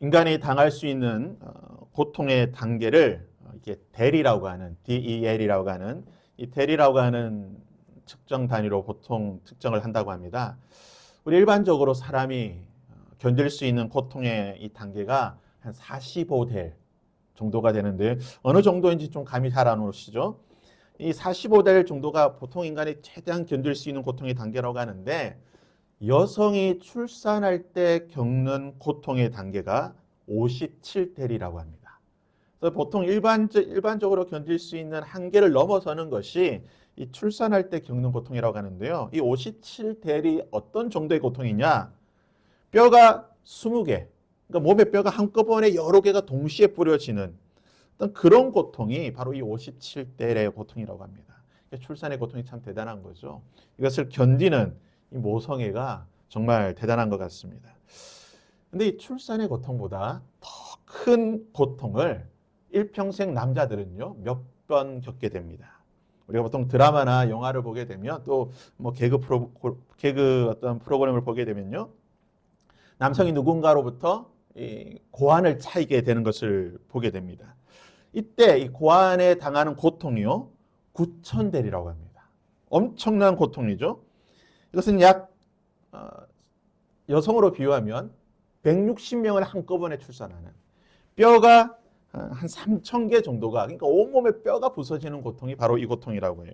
인간이 당할 수 있는 고통의 단계를 이게 델이라고 하는 DEL이라고 하는 이 델이라고 하는 측정 단위로 보통 측정을 한다고 합니다. 우리 일반적으로 사람이 견딜 수 있는 고통의 이 단계가 한 45델 정도가 되는데 어느 정도인지 좀 감이 잘 안 오시죠? 이 45델 정도가 보통 인간이 최대한 견딜 수 있는 고통의 단계라고 하는데 여성이 출산할 때 겪는 고통의 단계가 57델이라고 합니다. 그래서 보통 일반적으로 견딜 수 있는 한계를 넘어서는 것이 이 출산할 때 겪는 고통이라고 하는데요. 이 57델이 어떤 정도의 고통이냐? 뼈가 20개, 그러니까 몸의 뼈가 한꺼번에 여러 개가 동시에 뿌려지는 어떤 그런 고통이 바로 이 57델의 고통이라고 합니다. 출산의 고통이 참 대단한 거죠. 이것을 견디는 이 모성애가 정말 대단한 것 같습니다. 근데 이 출산의 고통보다 더 큰 고통을 일평생 남자들은요, 몇 번 겪게 됩니다. 우리가 보통 드라마나 영화를 보게 되면 또 뭐 개그 어떤 프로그램을 보게 되면요, 남성이 누군가로부터 이 고환을 차이게 되는 것을 보게 됩니다. 이때 이 고환에 당하는 고통이요, 9,000델이라고 합니다. 엄청난 고통이죠. 이것은 약 여성으로 비유하면 160명을 한꺼번에 출산하는 뼈가 한 3,000개 정도가, 그러니까 온몸에 뼈가 부서지는 고통이 바로 이 고통이라고 해요.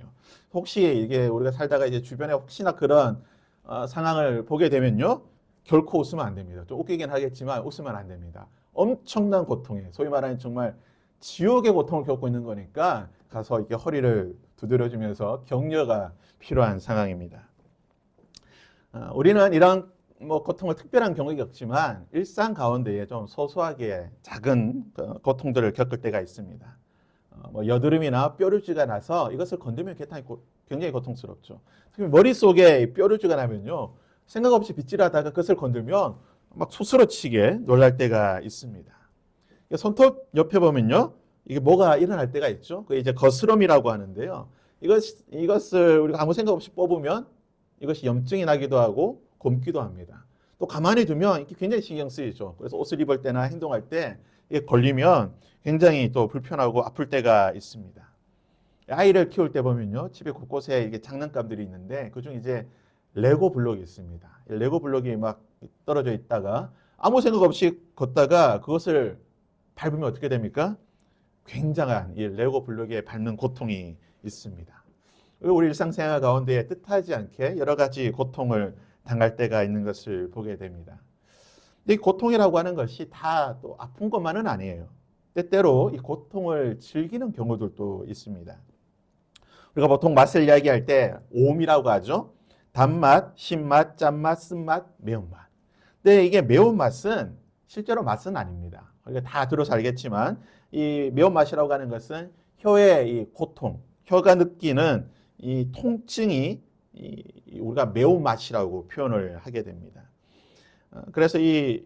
혹시 이게 우리가 살다가 이제 주변에 혹시나 그런 상황을 보게 되면요, 결코 웃으면 안 됩니다. 좀 웃기긴 하겠지만 웃으면 안 됩니다. 엄청난 고통이에요. 소위 말하는 정말 지옥의 고통을 겪고 있는 거니까 가서 이렇게 허리를 두드려주면서 격려가 필요한 상황입니다. 우리는 이런 고통을 특별한 경우에 겪지만 일상 가운데에 좀 소소하게 작은 고통들을 겪을 때가 있습니다. 여드름이나 뼈류지가 나서 이것을 건드리면 굉장히 고통스럽죠. 특히 머릿속에 뼈류지가 나면요, 생각 없이 빗질하다가 그것을 건들면 막 소스러치게 놀랄 때가 있습니다. 손톱 옆에 보면요, 이게 뭐가 일어날 때가 있죠. 그게 이제 거스름이라고 하는데요. 이것을 우리가 아무 생각 없이 뽑으면 이것이 염증이 나기도 하고 곪기도 합니다. 또 가만히 두면 이게 굉장히 신경 쓰이죠. 그래서 옷을 입을 때나 행동할 때 이게 걸리면 굉장히 또 불편하고 아플 때가 있습니다. 아이를 키울 때 보면요, 집에 곳곳에 이게 장난감들이 있는데 그중 이제 레고 블록이 있습니다. 레고 블록이 막 떨어져 있다가 아무 생각 없이 걷다가 그것을 밟으면 어떻게 됩니까? 굉장한 이 레고 블록에 밟는 고통이 있습니다. 우리 일상생활 가운데 뜻하지 않게 여러 가지 고통을 당할 때가 있는 것을 보게 됩니다. 근데 이 고통이라고 하는 것이 다 또 아픈 것만은 아니에요. 때때로 이 고통을 즐기는 경우들도 있습니다. 우리가 보통 맛을 이야기할 때 오음이라고 하죠. 단맛, 신맛, 짠맛, 쓴맛, 매운맛. 근데 이게 매운맛은 실제로 맛은 아닙니다. 우리가 다 들어서 알겠지만 이 매운맛이라고 하는 것은 혀의 이 고통, 혀가 느끼는 이 통증이 우리가 매운맛이라고 표현을 하게 됩니다. 그래서 이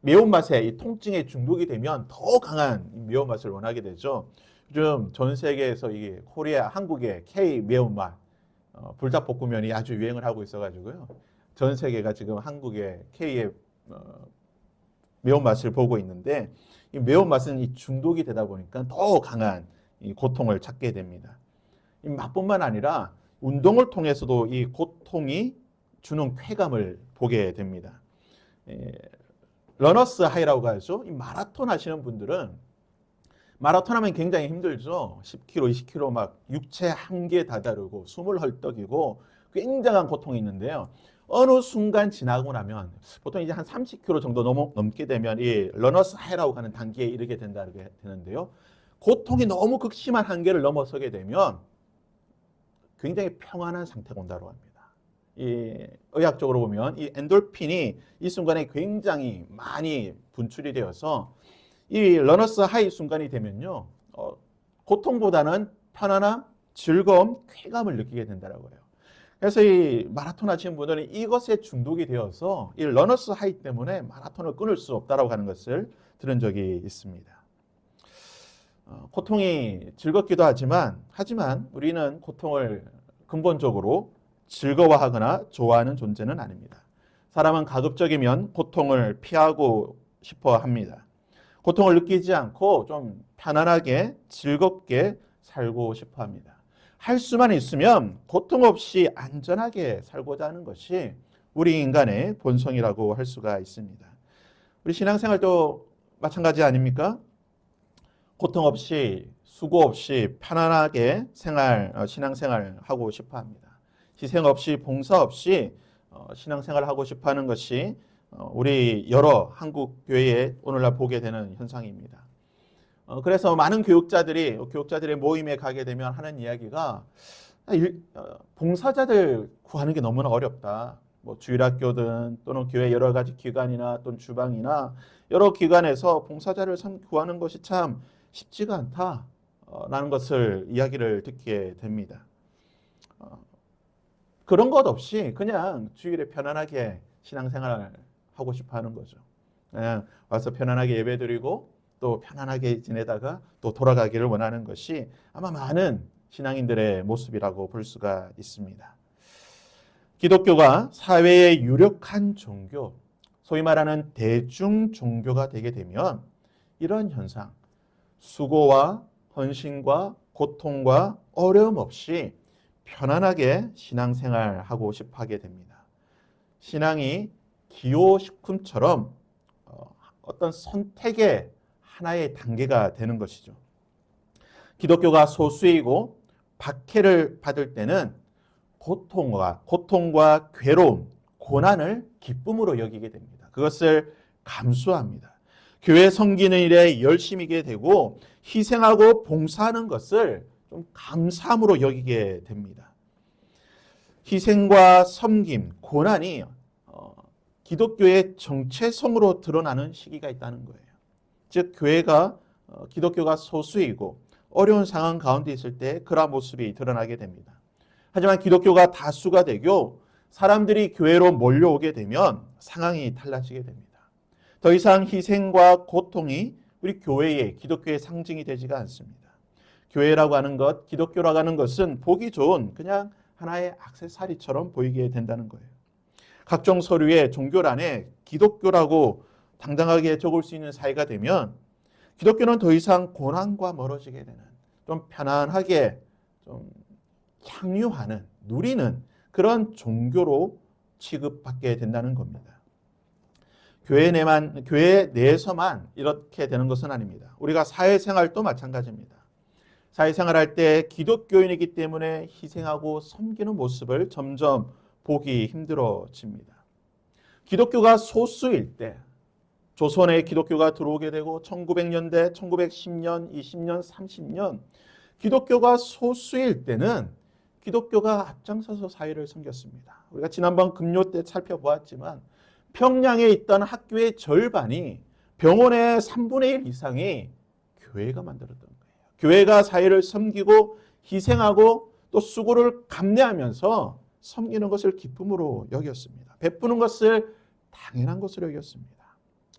매운맛에 이 통증에 중독이 되면 더 강한 매운맛을 원하게 되죠. 요즘 전 세계에서 이게 한국의 K 매운맛, 불닭볶음면이 아주 유행을 하고 있어가지고요. 전 세계가 지금 한국의 K의 매운맛을 보고 있는데 이 매운맛은 이 중독이 되다 보니까 더 강한 이 고통을 찾게 됩니다. 이 맛뿐만 아니라 운동을 통해서도 이 고통이 주는 쾌감을 보게 됩니다. 러너스 하이라고 하죠. 이 마라톤 하시는 분들은 마라톤 하면 굉장히 힘들죠. 10km, 20km 막 육체 한계에 다다르고 숨을 헐떡이고 굉장한 고통이 있는데요. 어느 순간 지나고 나면 보통 이제 한 30km 정도 넘게 되면 이 러너스 하이라고 하는 단계에 이르게 되는데요. 고통이 너무 극심한 한계를 넘어서게 되면 굉장히 평안한 상태가 온다고 합니다. 이 의학적으로 보면 이 엔돌핀이 이 순간에 굉장히 많이 분출이 되어서 이 러너스 하이 순간이 되면요, 고통보다는 편안함, 즐거움, 쾌감을 느끼게 된다고 해요. 그래서 이 마라톤 하시는 분들은 이것에 중독이 되어서 이 러너스 하이 때문에 마라톤을 끊을 수 없다고 하는 것을 들은 적이 있습니다. 고통이 즐겁기도 하지만 우리는 고통을 근본적으로 즐거워하거나 좋아하는 존재는 아닙니다. 사람은 가급적이면 고통을 피하고 싶어 합니다. 고통을 느끼지 않고 좀 편안하게 즐겁게 살고 싶어 합니다. 할 수만 있으면 고통 없이 안전하게 살고자 하는 것이 우리 인간의 본성이라고 할 수가 있습니다. 우리 신앙생활도 마찬가지 아닙니까? 고통 없이 수고 없이 편안하게 신앙생활 하고 싶어 합니다. 희생 없이 봉사 없이 신앙생활을 하고 싶어 하는 것이 우리 여러 한국 교회에 오늘날 보게 되는 현상입니다. 그래서 많은 교육자들의 모임에 가게 되면 하는 이야기가 봉사자들 구하는 게 너무나 어렵다. 뭐 주일학교든 또는 교회 여러 가지 기관이나 또는 주방이나 여러 기관에서 봉사자를 구하는 것이 참 쉽지가 않다라는 것을 이야기를 듣게 됩니다. 그런 것 없이 그냥 주일에 편안하게 신앙생활을 하고 싶어 하는 거죠. 그냥 와서 편안하게 예배드리고 또 편안하게 지내다가 또 돌아가기를 원하는 것이 아마 많은 신앙인들의 모습이라고 볼 수가 있습니다. 기독교가 사회의 유력한 종교, 소위 말하는 대중 종교가 되게 되면 이런 현상, 수고와 헌신과 고통과 어려움 없이 편안하게 신앙생활하고 싶어 하게 됩니다. 신앙이 기호식품처럼 어떤 선택의 하나의 단계가 되는 것이죠. 기독교가 소수이고 박해를 받을 때는 고통과 괴로움, 고난을 기쁨으로 여기게 됩니다. 그것을 감수합니다. 교회 섬기는 일에 열심히게 되고 희생하고 봉사하는 것을 좀 감사함으로 여기게 됩니다. 희생과 섬김, 고난이 기독교의 정체성으로 드러나는 시기가 있다는 거예요. 즉 교회가 기독교가 소수이고 어려운 상황 가운데 있을 때 그러한 모습이 드러나게 됩니다. 하지만 기독교가 다수가 되고 사람들이 교회로 몰려오게 되면 상황이 달라지게 됩니다. 더 이상 희생과 고통이 우리 기독교의 상징이 되지가 않습니다. 교회라고 하는 것, 기독교라고 하는 것은 보기 좋은 그냥 하나의 액세서리처럼 보이게 된다는 거예요. 각종 서류에 종교란에 기독교라고 당당하게 적을 수 있는 사회가 되면 기독교는 더 이상 고난과 멀어지게 되는 좀 편안하게 좀 향유하는, 누리는 그런 종교로 취급받게 된다는 겁니다. 교회 내에서만 이렇게 되는 것은 아닙니다. 우리가 사회생활도 마찬가지입니다. 사회생활할 때 기독교인이기 때문에 희생하고 섬기는 모습을 점점 보기 힘들어집니다. 기독교가 소수일 때 조선에 기독교가 들어오게 되고 1900년대, 1910년, 20년, 30년 기독교가 소수일 때는 기독교가 앞장서서 사회를 섬겼습니다. 우리가 지난번 금요 때 살펴보았지만 평양에 있던 학교의 절반이 병원의 3분의 1 이상이 교회가 만들었던 거예요. 교회가 사회를 섬기고 희생하고 또 수고를 감내하면서 섬기는 것을 기쁨으로 여겼습니다. 베푸는 것을 당연한 것으로 여겼습니다.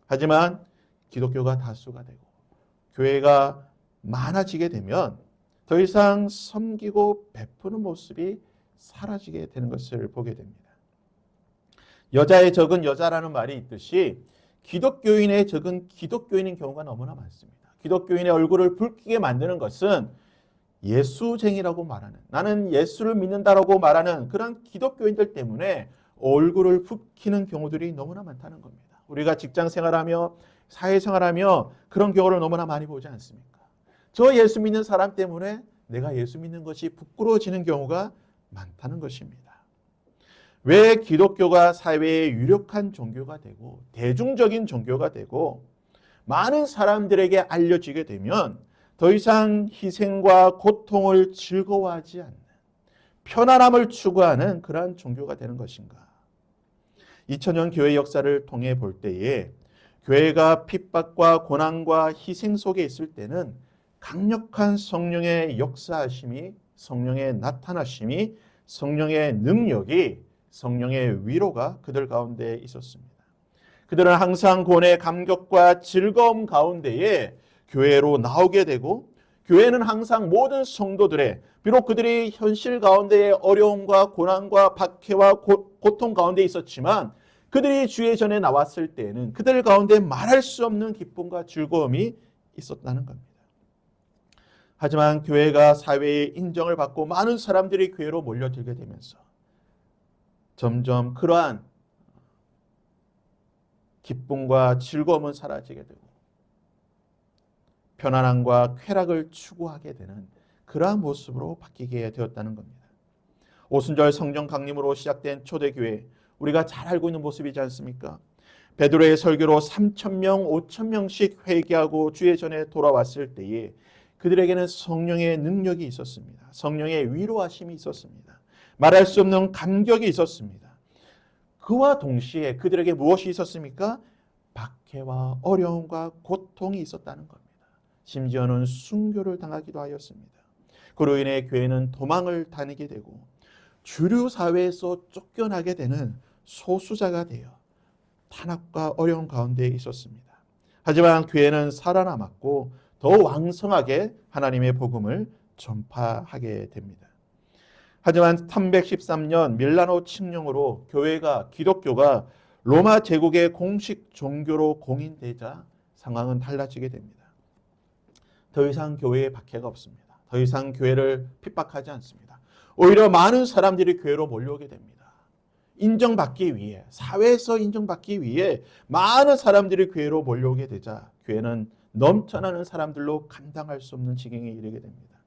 하지만 기독교가 다수가 되고 교회가 많아지게 되면 더 이상 섬기고 베푸는 모습이 사라지게 되는 것을 보게 됩니다. 여자의 적은 여자라는 말이 있듯이 기독교인의 적은 기독교인인 경우가 너무나 많습니다. 기독교인의 얼굴을 붉게 만드는 것은 예수쟁이라고 말하는, 나는 예수를 믿는다라고 말하는 그런 기독교인들 때문에 얼굴을 붉히는 경우들이 너무나 많다는 겁니다. 우리가 직장 생활하며 사회생활하며 그런 경우를 너무나 많이 보지 않습니까? 저 예수 믿는 사람 때문에 내가 예수 믿는 것이 부끄러워지는 경우가 많다는 것입니다. 왜 기독교가 사회의 유력한 종교가 되고 대중적인 종교가 되고 많은 사람들에게 알려지게 되면 더 이상 희생과 고통을 즐거워하지 않는 편안함을 추구하는 그러한 종교가 되는 것인가? 2000년 교회 역사를 통해 볼 때에 교회가 핍박과 고난과 희생 속에 있을 때는 강력한 성령의 역사하심이, 성령의 나타나심이, 성령의 능력이, 성령의 위로가 그들 가운데 있었습니다. 그들은 항상 고뇌, 감격과 즐거움 가운데에 교회로 나오게 되고 교회는 항상 모든 성도들의 비록 그들이 현실 가운데의 어려움과 고난과 박해와 고통 가운데 있었지만 그들이 주의 전에 나왔을 때에는 그들 가운데 말할 수 없는 기쁨과 즐거움이 있었다는 겁니다. 하지만 교회가 사회의 인정을 받고 많은 사람들이 교회로 몰려들게 되면서 점점 그러한 기쁨과 즐거움은 사라지게 되고 편안함과 쾌락을 추구하게 되는 그러한 모습으로 바뀌게 되었다는 겁니다. 오순절 성령 강림으로 시작된 초대교회, 우리가 잘 알고 있는 모습이지 않습니까? 베드로의 설교로 3,000명, 5,000명씩 회개하고 주의 전에 돌아왔을 때에 그들에게는 성령의 능력이 있었습니다. 성령의 위로하심이 있었습니다. 말할 수 없는 감격이 있었습니다. 그와 동시에 그들에게 무엇이 있었습니까? 박해와 어려움과 고통이 있었다는 겁니다. 심지어는 순교를 당하기도 하였습니다. 그로 인해 교회는 도망을 다니게 되고 주류 사회에서 쫓겨나게 되는 소수자가 되어 탄압과 어려움 가운데 있었습니다. 하지만 교회는 살아남았고 더 왕성하게 하나님의 복음을 전파하게 됩니다. 하지만 313년 밀라노 칙령으로 기독교가 로마 제국의 공식 종교로 공인되자 상황은 달라지게 됩니다. 더 이상 교회에 박해가 없습니다. 더 이상 교회를 핍박하지 않습니다. 오히려 많은 사람들이 교회로 몰려오게 됩니다. 인정받기 위해, 사회에서 인정받기 위해 많은 사람들이 교회로 몰려오게 되자 교회는 넘쳐나는 사람들로 감당할 수 없는 지경에 이르게 됩니다.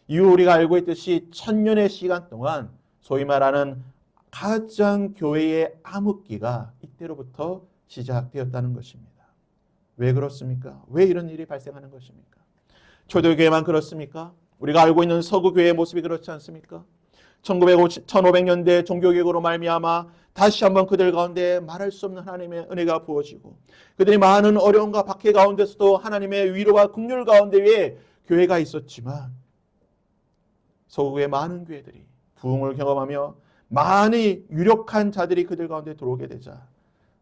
이후 우리가 알고 있듯이 1000년의 시간 동안 소위 말하는 가장 교회의 암흑기가 이때로부터 시작되었다는 것입니다. 왜 그렇습니까? 왜 이런 일이 발생하는 것입니까? 초대교회만 그렇습니까? 우리가 알고 있는 서구교회의 모습이 그렇지 않습니까? 1500년대 종교개혁으로 말미암아 다시 한번 그들 가운데 말할 수 없는 하나님의 은혜가 부어지고 그들이 많은 어려움과 박해 가운데서도 하나님의 위로와 긍휼 가운데에 교회가 있었지만 서구의 많은 교회들이 부흥을 경험하며 많이 유력한 자들이 그들 가운데 들어오게 되자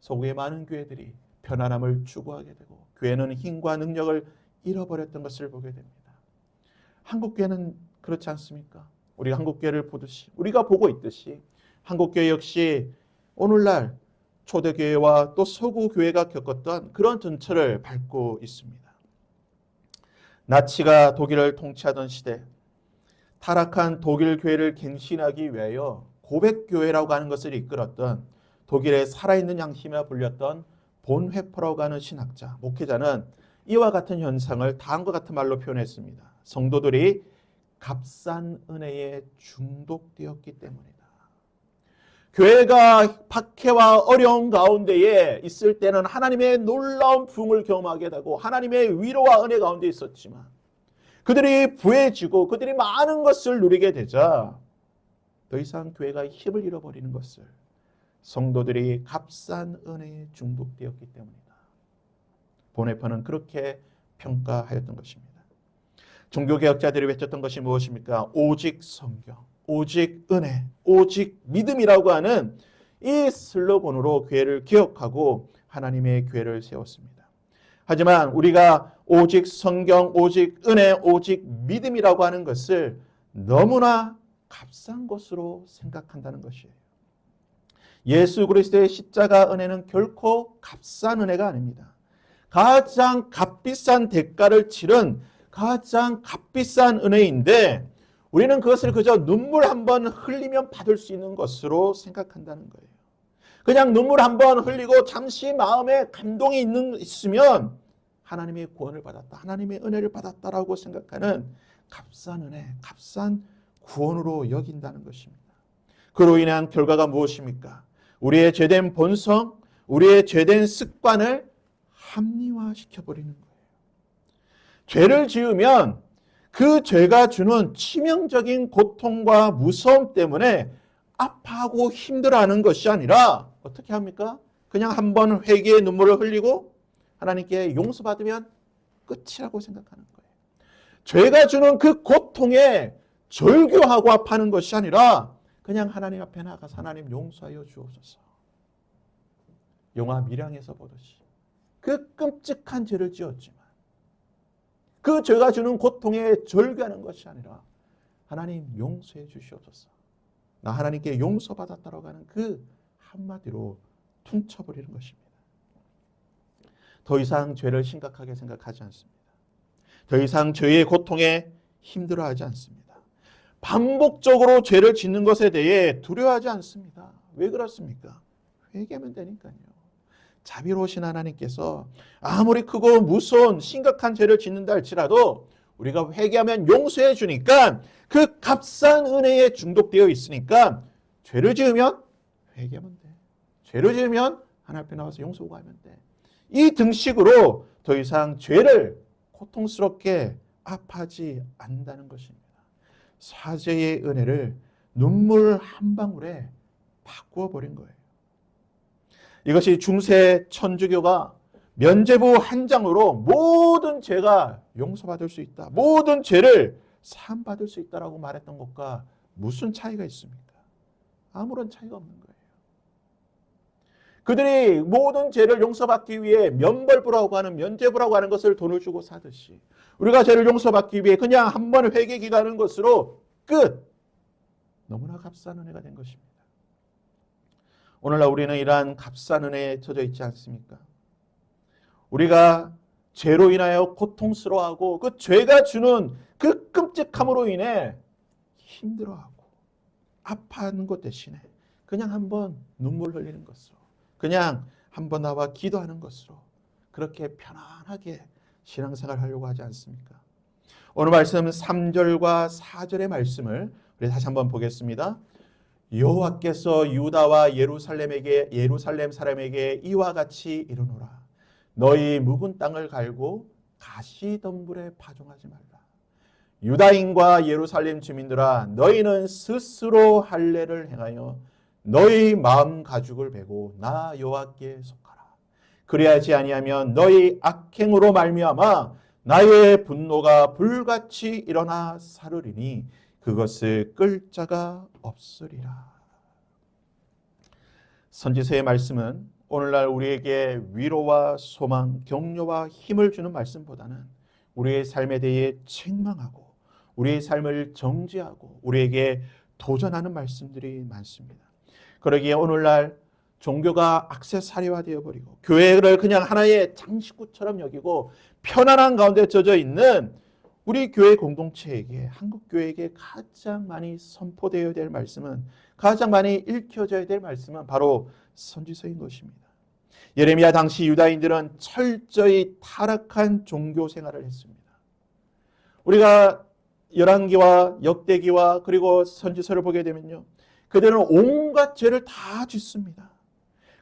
서구의 많은 교회들이 편안함을 추구하게 되고 교회는 힘과 능력을 잃어버렸던 것을 보게 됩니다. 한국교회는 그렇지 않습니까? 우리가 한국교회를 보듯이 우리가 보고 있듯이 한국교회 역시 오늘날 초대교회와 또 서구교회가 겪었던 그런 전철을 밟고 있습니다. 나치가 독일을 통치하던 시대 타락한 독일 교회를 갱신하기 위하여 고백교회라고 하는 것을 이끌었던 독일의 살아있는 양심이라 불렸던 본회퍼라고 하는 신학자, 목회자는 이와 같은 현상을 다음과 같은 말로 표현했습니다. 성도들이 값싼 은혜에 중독되었기 때문이다. 교회가 박해와 어려운 가운데에 있을 때는 하나님의 놀라운 부흥을 경험하게 되고 하나님의 위로와 은혜 가운데 있었지만 그들이 부해지고 그들이 많은 것을 누리게 되자 더 이상 교회가 힘을 잃어버리는 것을 성도들이 값싼 은혜에 중독되었기 때문이다. 본회퍼는 그렇게 평가하였던 것입니다. 종교개혁자들이 외쳤던 것이 무엇입니까? 오직 성경, 오직 은혜, 오직 믿음이라고 하는 이 슬로건으로 교회를 개혁하고 하나님의 교회를 세웠습니다. 하지만 우리가 오직 성경, 오직 은혜, 오직 믿음이라고 하는 것을 너무나 값싼 것으로 생각한다는 것이에요. 예수 그리스도의 십자가 은혜는 결코 값싼 은혜가 아닙니다. 가장 값비싼 대가를 치른 가장 값비싼 은혜인데 우리는 그것을 그저 눈물 한 번 흘리면 받을 수 있는 것으로 생각한다는 거예요. 그냥 눈물 한 번 흘리고 잠시 마음에 감동이 있으면 하나님의 구원을 받았다, 하나님의 은혜를 받았다라고 생각하는 값싼 은혜, 값싼 구원으로 여긴다는 것입니다. 그로 인한 결과가 무엇입니까? 우리의 죄된 본성, 우리의 죄된 습관을 합리화시켜버리는 거예요. 죄를 지으면 그 죄가 주는 치명적인 고통과 무서움 때문에 아파하고 힘들어하는 것이 아니라 어떻게 합니까? 그냥 한번 회개의 눈물을 흘리고 하나님께 용서받으면 끝이라고 생각하는 거예요. 죄가 주는 그 고통에 절규하고 아파하는 것이 아니라 그냥 하나님 앞에 나가서 하나님 용서하여 주옵소서. 영화 밀양에서 보듯이 그 끔찍한 죄를 지었지만 그 죄가 주는 고통에 절규하는 것이 아니라 하나님 용서해 주시옵소서. 나 하나님께 용서받았다라고 하는 그 한마디로 퉁쳐버리는 것입니다. 더 이상 죄를 심각하게 생각하지 않습니다. 더 이상 죄의 고통에 힘들어하지 않습니다. 반복적으로 죄를 짓는 것에 대해 두려워하지 않습니다. 왜 그렇습니까? 회개하면 되니까요. 자비로우신 하나님께서 아무리 크고 무서운 심각한 죄를 짓는다 할지라도 우리가 회개하면 용서해 주니까 그 값싼 은혜에 중독되어 있으니까 죄를 지으면 회개하면 돼. 죄를 지으면 하나님 앞에 나와서 용서 구하면 돼. 이 등식으로 더 이상 죄를 고통스럽게 아파하지 않는다는 것입니다. 사죄의 은혜를 눈물 한 방울에 바꾸어 버린 거예요. 이것이 중세 천주교가 면죄부 한 장으로 모든 죄가 용서받을 수 있다. 모든 죄를 사함받을 수 있다라고 말했던 것과 무슨 차이가 있습니까? 아무런 차이가 없는 거예요. 그들이 모든 죄를 용서받기 위해 면벌부라고 하는 면죄부라고 하는 것을 돈을 주고 사듯이 우리가 죄를 용서받기 위해 그냥 한 번 회개 기도하는 것으로 끝! 너무나 값싼 은혜가 된 것입니다. 오늘날 우리는 이러한 값싼 은혜에 젖어 있지 않습니까? 우리가 죄로 인하여 고통스러워하고 그 죄가 주는 그 끔찍함으로 인해 힘들어하고 아파하는 것 대신에 그냥 한번 눈물 흘리는 것으로 그냥 한번 나와 기도하는 것으로 그렇게 편안하게 신앙생활 하려고 하지 않습니까? 오늘 말씀은 3절과 4절의 말씀을 우리 다시 한번 보겠습니다. 여호와께서 유다와 예루살렘 사람에게 이와 같이 이르노라. 너희 묵은 땅을 갈고 가시덤불에 파종하지 말라. 유다인과 예루살렘 주민들아, 너희는 스스로 할례를 행하여 너희 마음 가죽을 베고 나 여호와께 속하라. 그리하지 아니하면 너희 악행으로 말미암아 나의 분노가 불같이 일어나 사르리니 그것을 끌 자가 없으리라. 선지서의 말씀은 오늘날 우리에게 위로와 소망, 격려와 힘을 주는 말씀보다는 우리의 삶에 대해 책망하고 우리의 삶을 정죄하고 우리에게 도전하는 말씀들이 많습니다. 그러기에 오늘날 종교가 액세서리화되어 버리고 교회를 그냥 하나의 장식구처럼 여기고 편안한 가운데 젖어 있는 우리 교회 공동체에게, 한국 교회에게 가장 많이 선포되어야 될 말씀은, 가장 많이 읽혀져야 될 말씀은 바로 선지서인 것입니다. 예레미야 당시 유다인들은 철저히 타락한 종교 생활을 했습니다. 우리가 열왕기와 역대기와 그리고 선지서를 보게 되면요, 그들은 온갖 죄를 다 짓습니다.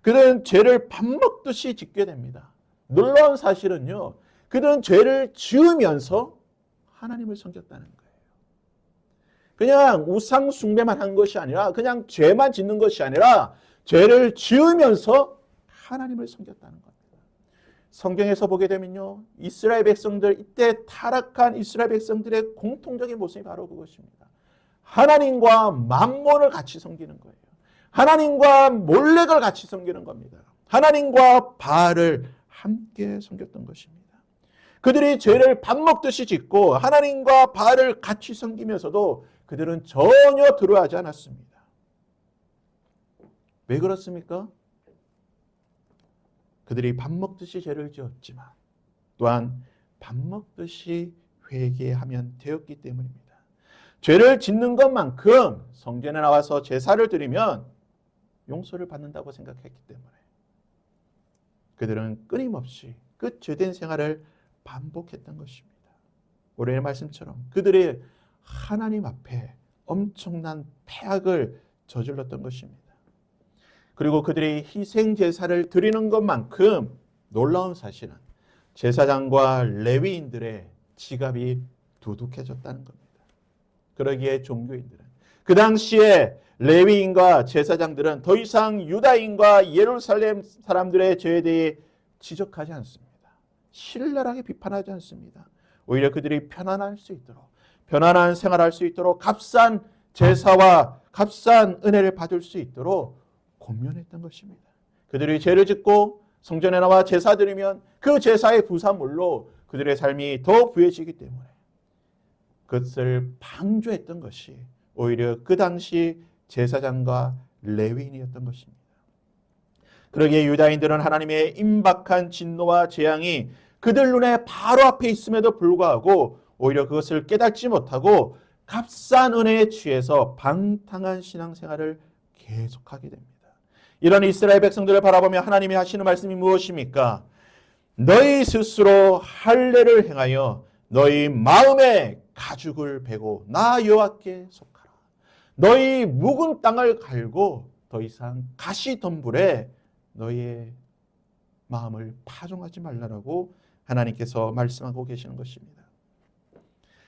그들은 죄를 밥 먹듯이 짓게 됩니다. 놀라운 사실은요, 그들은 죄를 지으면서 하나님을 섬겼다는 거예요. 그냥 우상 숭배만 한 것이 아니라, 그냥 죄만 짓는 것이 아니라 죄를 지으면서 하나님을 섬겼다는 겁니다. 성경에서 보게 되면요, 이스라엘 백성들, 이때 타락한 이스라엘 백성들의 공통적인 모습이 바로 그것입니다. 하나님과 만몬을 같이 섬기는 거예요. 하나님과 몰렉을 같이 섬기는 겁니다. 하나님과 바알을 함께 섬겼던 것입니다. 그들이 죄를 밥 먹듯이 짓고 하나님과 바알을 같이 섬기면서도 그들은 전혀 두려워하지 않았습니다. 왜 그렇습니까? 그들이 밥 먹듯이 죄를 지었지만 또한 밥 먹듯이 회개하면 되었기 때문입니다. 죄를 짓는 것만큼 성전에 나와서 제사를 드리면 용서를 받는다고 생각했기 때문에 그들은 끊임없이 그 죄된 생활을 반복했던 것입니다. 오늘의 말씀처럼 그들의 하나님 앞에 엄청난 패악을 저질렀던 것입니다. 그리고 그들이 희생 제사를 드리는 것만큼 놀라운 사실은 제사장과 레위인들의 지갑이 두둑해졌다는 겁니다. 그러기에 종교인들은, 그 당시에 레위인과 제사장들은 더 이상 유다인과 예루살렘 사람들의 죄에 대해 지적하지 않습니다. 신랄하게 비판하지 않습니다. 오히려 그들이 편안할 수 있도록, 편안한 생활할 수 있도록, 값싼 제사와 값싼 은혜를 받을 수 있도록 권면했던 것입니다. 그들이 죄를 짓고 성전에 나와 제사 드리면 그 제사의 부산물로 그들의 삶이 더 부해지기 때문에 그것을 방조했던 것이 오히려 그 당시 제사장과 레위인이었던 것입니다. 그러기에 유다인들은 하나님의 임박한 진노와 재앙이 그들 눈에 바로 앞에 있음에도 불구하고 오히려 그것을 깨닫지 못하고 값싼 은혜에 취해서 방탕한 신앙생활을 계속하게 됩니다. 이런 이스라엘 백성들을 바라보며 하나님이 하시는 말씀이 무엇입니까? 너희 스스로 할례를 행하여 너희 마음의 가죽을 베고 나 여호와께 속하라. 너희 묵은 땅을 갈고 더 이상 가시덤불에 너희의 마음을 파종하지 말라라고 하나님께서 말씀하고 계시는 것입니다.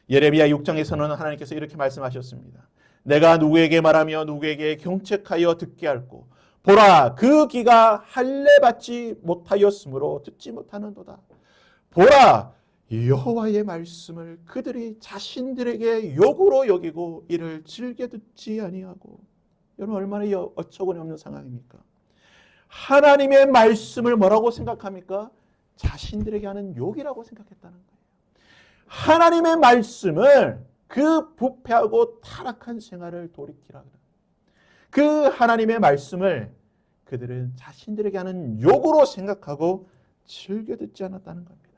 예레미야 6장에서는 하나님께서 이렇게 말씀하셨습니다. 내가 누구에게 말하며 누구에게 경책하여 듣게 할꼬 보라 그 귀가 할례 받지 못하였으므로 듣지 못하는도다. 보라 여호와의 말씀을 그들이 자신들에게 욕으로 여기고 이를 즐겨 듣지 아니하고. 여러분 얼마나 어처구니 없는 상황입니까? 하나님의 말씀을 뭐라고 생각합니까? 자신들에게 하는 욕이라고 생각했다는 거예요. 하나님의 말씀을 그 부패하고 타락한 생활을 돌이키라. 그 하나님의 말씀을 그들은 자신들에게 하는 욕으로 생각하고 즐겨 듣지 않았다는 겁니다.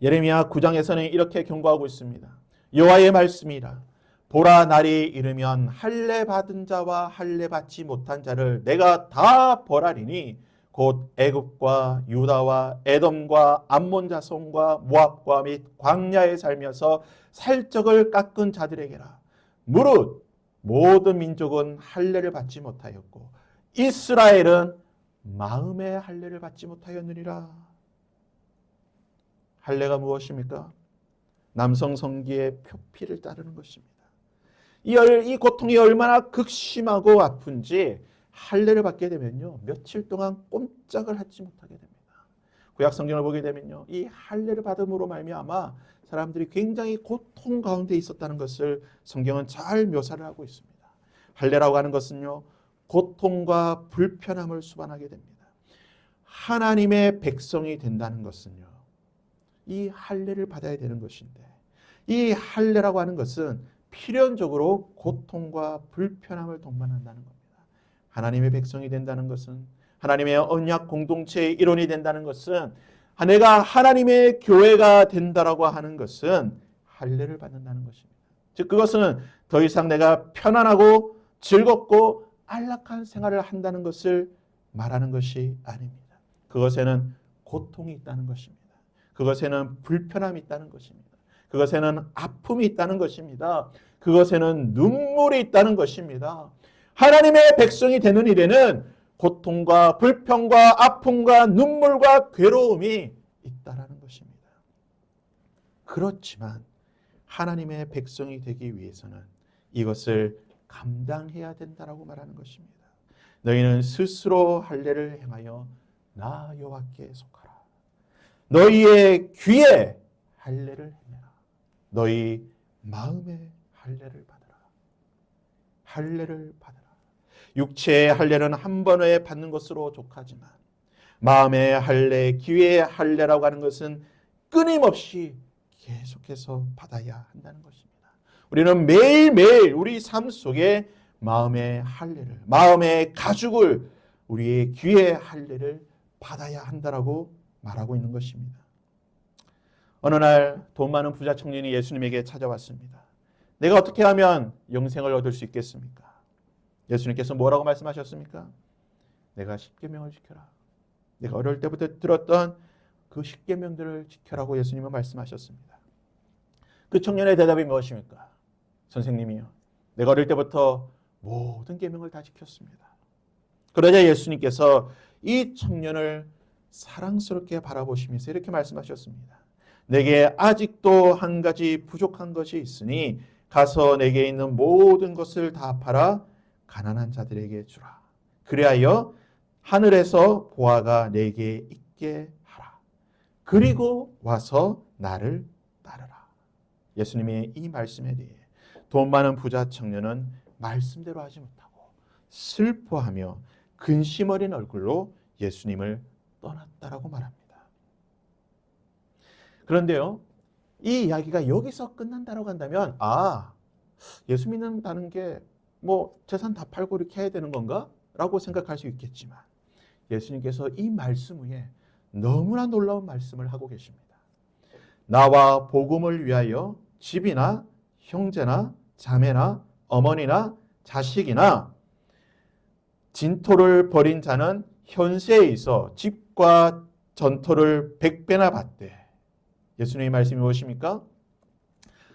예레미야 9장에서는 이렇게 경고하고 있습니다. 여호와의 말씀이라 보라 날이 이르면 할례 받은 자와 할례 받지 못한 자를 내가 다 벌하리니 곧 애굽과 유다와 에돔과 암몬 자손과 모압과 및 광야에 살면서 살적을 깎은 자들에게라. 무릇 모든 민족은 할례를 받지 못하였고 이스라엘은 마음의 할례를 받지 못하였느니라. 할례가 무엇입니까? 남성 성기의 표피를 따르는 것입니다. 이 고통이 얼마나 극심하고 아픈지 할례를 받게 되면요 며칠 동안 꼼짝을 하지 못하게 됩니다. 구약 성경을 보게 되면요 이 할례를 받음으로 말미암아 사람들이 굉장히 고통 가운데 있었다는 것을 성경은 잘 묘사를 하고 있습니다. 할례라고 하는 것은요 고통과 불편함을 수반하게 됩니다. 하나님의 백성이 된다는 것은요 이 할례를 받아야 되는 것인데 이 할례라고 하는 것은 필연적으로 고통과 불편함을 동반한다는 겁니다. 하나님의 백성이 된다는 것은 하나님의 언약 공동체의 일원이 된다는 것은 내가 하나님의 교회가 된다라고 하는 것은 할례를 받는다는 것입니다. 즉 그것은 더 이상 내가 편안하고 즐겁고 안락한 생활을 한다는 것을 말하는 것이 아닙니다. 그것에는 고통이 있다는 것입니다. 그것에는 불편함이 있다는 것입니다. 그것에는 아픔이 있다는 것입니다. 그것에는 눈물이 있다는 것입니다. 하나님의 백성이 되는 일에는 고통과 불평과 아픔과 눈물과 괴로움이 있다라는 것입니다. 그렇지만 하나님의 백성이 되기 위해서는 이것을 감당해야 된다라고 말하는 것입니다. 너희는 스스로 할례를 행하여 나 여호와께 속하라. 너희의 귀에 할례를 행하라. 너희 마음에 할례를 받으라. 할례를 받으라. 육체의 할례는 한 번에 받는 것으로 족하지만 마음의 할례, 귀의 할례라고 하는 것은 끊임없이 계속해서 받아야 한다는 것입니다. 우리는 매일매일 우리 삶 속에 마음의 할례를, 마음의 가죽을, 우리의 귀의 할례를 받아야 한다라고 말하고 있는 것입니다. 어느 날 돈 많은 부자 청년이 예수님에게 찾아왔습니다. 내가 어떻게 하면 영생을 얻을 수 있겠습니까? 예수님께서 뭐라고 말씀하셨습니까? 내가 십계명을 지켜라. 내가 어릴 때부터 들었던 그 십계명들을 지켜라고 예수님은 말씀하셨습니다. 그 청년의 대답이 무엇입니까? 선생님이요. 내가 어릴 때부터 모든 계명을 다 지켰습니다. 그러자 예수님께서 이 청년을 사랑스럽게 바라보시면서 이렇게 말씀하셨습니다. 내게 아직도 한 가지 부족한 것이 있으니 가서 내게 있는 모든 것을 다 팔아 가난한 자들에게 주라. 그리하여 하늘에서 보화가 내게 있게 하라. 그리고 와서 나를 따르라. 예수님의 이 말씀에 대해 돈 많은 부자 청년은 말씀대로 하지 못하고 슬퍼하며 근심 어린 얼굴로 예수님을 떠났다라고 말합니다. 그런데요, 이 이야기가 여기서 끝난다라고 한다면 예수 믿는다는 게 뭐 재산 다 팔고 이렇게 해야 되는 건가? 라고 생각할 수 있겠지만 예수님께서 이 말씀 위에 너무나 놀라운 말씀을 하고 계십니다. 나와 복음을 위하여 집이나 형제나 자매나 어머니나 자식이나 진토를 벌인 자는 현세에 있어 집과 전토를 100배나 받되. 예수님의 말씀이 무엇입니까?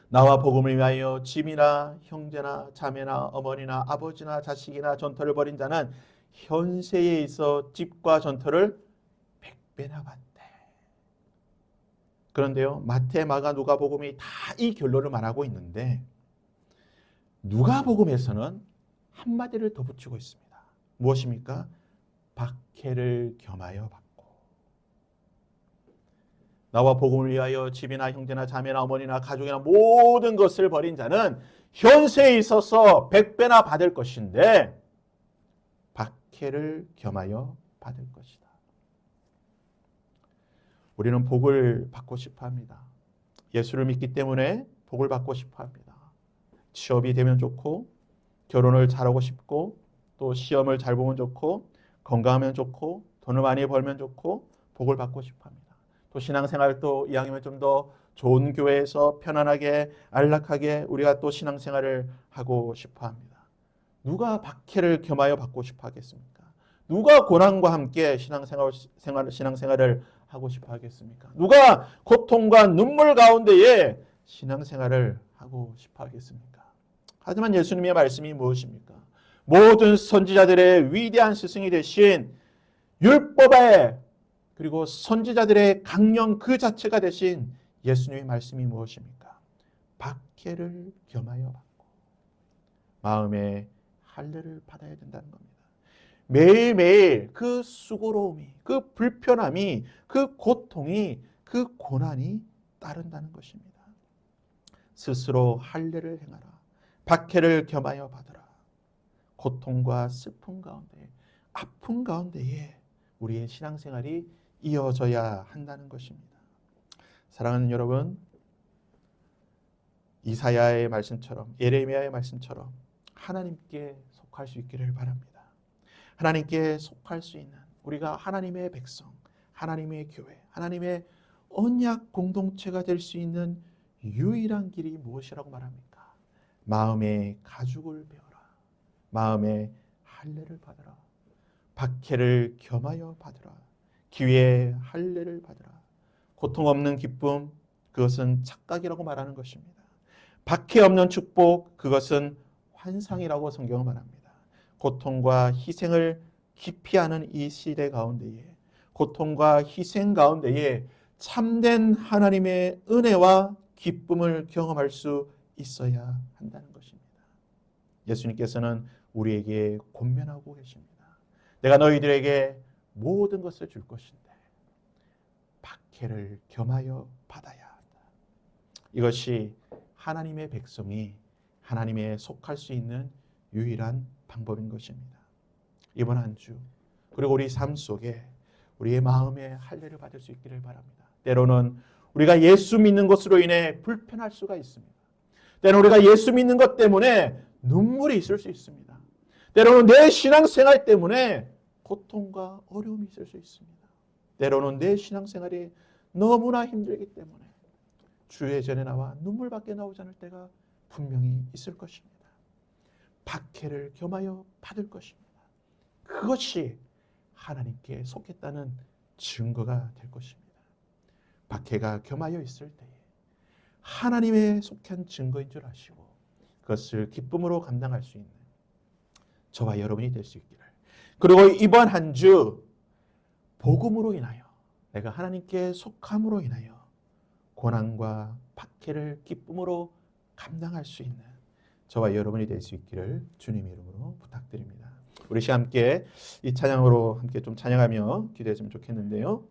나와 복음을 위하여 집이나 형제나 자매나 어머니나 아버지나 자식이나 전토를 벌인 자는 현세에 있어 집과 전토를 100배나 받되. 그런데요, 마태, 마가, 누가복음이 다 이 결론을 말하고 있는데 누가복음에서는 한마디를 더 붙이고 있습니다. 무엇입니까? 박해를 겸하여 받고. 나와 복음을 위하여 집이나 형제나 자매나 어머니나 가족이나 모든 것을 버린 자는 현세에 있어서 100배나 받을 것인데 박해를 겸하여 받을 것이다. 우리는 복을 받고 싶어 합니다. 예수를 믿기 때문에 복을 받고 싶어 합니다. 취업이 되면 좋고, 결혼을 잘하고 싶고, 또 시험을 잘 보면 좋고, 건강하면 좋고, 돈을 많이 벌면 좋고, 복을 받고 싶어 합니다. 또 신앙생활도 이왕이면 좀 더 좋은 교회에서 편안하게 안락하게 우리가 또 신앙생활을 하고 싶어 합니다. 누가 박해를 겸하여 받고 싶어 하겠습니까? 누가 고난과 함께 신앙생활을 하고 싶어 하겠습니까? 누가 고통과 눈물 가운데에 신앙생활을 하고 싶어 하겠습니까? 하지만 예수님의 말씀이 무엇입니까? 모든 선지자들의 위대한 스승이 되신 율법의 그리고 선지자들의 강령 그 자체가 되신 예수님의 말씀이 무엇입니까? 박해를 겸하여 받고 마음에 할례를 받아야 된다는 겁니다. 매일매일 그 수고로움이, 그 불편함이, 그 고통이, 그 고난이 따른다는 것입니다. 스스로 할례를 행하라. 박해를 겸하여 받으라. 고통과 슬픔 가운데, 아픔 가운데에 우리의 신앙생활이 이어져야 한다는 것입니다. 사랑하는 여러분, 이사야의 말씀처럼, 예레미야의 말씀처럼 하나님께 속할 수 있기를 바랍니다. 하나님께 속할 수 있는 우리가 하나님의 백성, 하나님의 교회, 하나님의 언약 공동체가 될 수 있는 유일한 길이 무엇이라고 말합니까? 마음의 가죽을 베어라. 마음의 할례를 받으라. 박해를 겸하여 받으라. 기회의 할례를 받으라. 고통 없는 기쁨, 그것은 착각이라고 말하는 것입니다. 박해 없는 축복, 그것은 환상이라고 성경은 말합니다. 고통과 희생을 기피하는 이 시대 가운데에, 고통과 희생 가운데에 참된 하나님의 은혜와 기쁨을 경험할 수 있어야 한다는 것입니다. 예수님께서는 우리에게 권면하고 계십니다. 내가 너희들에게 모든 것을 줄 것인데 박해를 겸하여 받아야 한다. 이것이 하나님의 백성이 하나님에 속할 수 있는 유일한 방법인 것입니다. 이번 한 주 그리고 우리 삶 속에 우리의 마음의 할례를 받을 수 있기를 바랍니다. 때로는 우리가 예수 믿는 것으로 인해 불편할 수가 있습니다. 때로는 우리가 예수 믿는 것 때문에 눈물이 있을 수 있습니다. 때로는 내 신앙생활 때문에 고통과 어려움이 있을 수 있습니다. 때로는 내 신앙생활이 너무나 힘들기 때문에 주의 전에 나와 눈물밖에 나오지 않을 때가 분명히 있을 것입니다. 박해를 겸하여 받을 것입니다. 그것이 하나님께 속했다는 증거가 될 것입니다. 박해가 겸하여 있을 때에 하나님의 속한 증거인 줄 아시고 그것을 기쁨으로 감당할 수 있는 저와 여러분이 될 수 있기를. 그리고 이번 한 주 복음으로 인하여 내가 하나님께 속함으로 인하여 고난과 박해를 기쁨으로 감당할 수 있는 저와 여러분이 될 수 있기를 주님의 이름으로 부탁드립니다. 우리 함께 이 찬양으로 함께 좀 찬양하며 기도했으면 좋겠는데요.